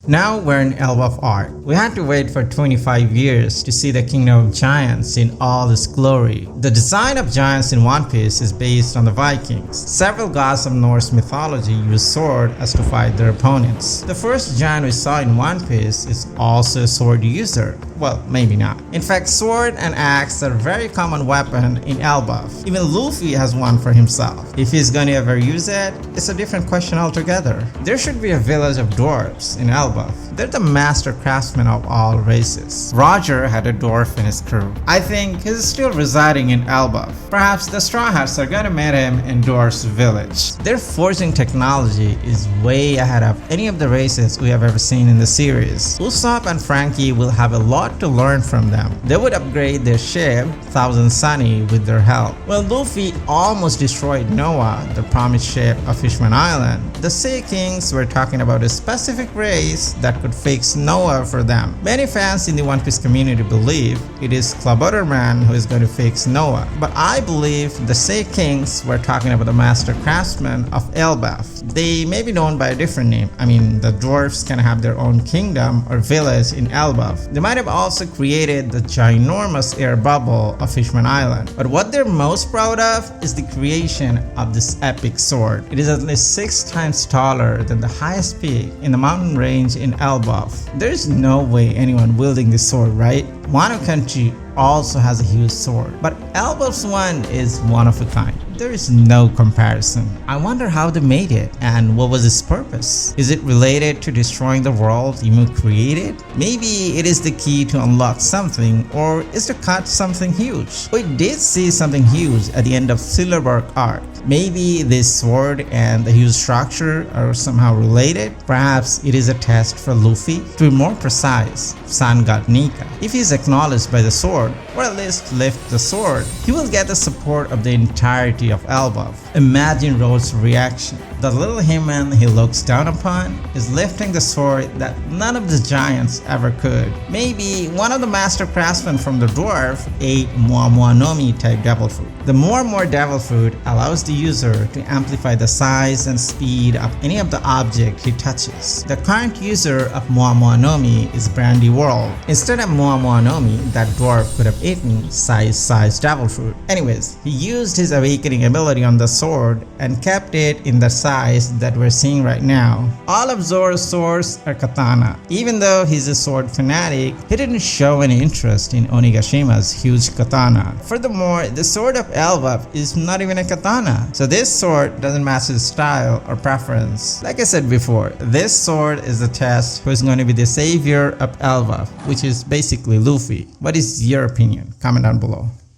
Now we're in Elbaph arc. We had to wait for 25 years to see the Kingdom of Giants in all its glory. The design of giants in One Piece is based on the Vikings. Several gods of Norse mythology use sword as to fight their opponents. The first giant we saw in One Piece is also a sword user. Well, maybe not. In fact, sword and axe are a very common weapon in Elbaph. Even Luffy has one for himself. If he's gonna ever use it, it's a different question altogether. There should be a village of dwarves in Elbaph. They're the master craftsmen of all races. Roger had a dwarf in his crew. I think he's still residing in Elbaph. Perhaps the Straw Hats are gonna meet him in Dwarf's village. Their forging technology is way ahead of any of the races we have ever seen in the series. Usopp and Frankie will have a lot to learn from them. They would upgrade their ship, Thousand Sunny, with their help. Well, Luffy almost destroyed Noah, the promised ship of Fishman Island. The Sea Kings were talking about a specific race that could fix Noah for them. Many fans in the One Piece community believe it is Klabutterman who is going to fix Noah, but I believe the Sea Kings were talking about the master craftsmen of Elbaph. They may be known by a different name. I mean, the dwarfs can have their own kingdom or village in Elbaph. They might have also created the ginormous air bubble of Fishman Island, but what they're most proud of is the creation of this epic sword. It is at least 6 times taller than the highest peak in the mountain range in Elbaph. There's no way anyone wielding this sword, right? Wano Country also has a huge sword, but Elbaph's one is one of a kind. There is no comparison. I wonder how they made it and what was its purpose. Is it related to destroying the world Imu created? Maybe it is the key to unlock something, or is to cut something huge. We did see something huge at the end of Silverberg arc. Maybe this sword and the huge structure are somehow related. Perhaps it is a test for Luffy. To be more precise, Sun God Nika. If he is acknowledged by the sword, or at least lift the sword, he will get the support of the entirety of Elbaph. Imagine Road's reaction. The little human he looks down upon is lifting the sword that none of the giants ever could. Maybe one of the master craftsmen from the dwarf ate Moamoanomi type devil fruit. The more devil fruit allows the user to amplify the size and speed of any of the object he touches. The current user of Moamoanomi is Brandy World. Instead of Moamoanomi, that dwarf could have eaten size devil fruit. Anyways, he used his awakening ability on the sword and kept it in the size that we're seeing right now. All of Zoro's swords are katana. Even though he's a sword fanatic, he didn't show any interest in Onigashima's huge katana. Furthermore, the sword of Elbaph is not even a katana, so this sword doesn't match his style or preference. Like I said before, this sword is the test who is going to be the savior of Elbaph, which is basically Luffy. What is your opinion? Comment down below.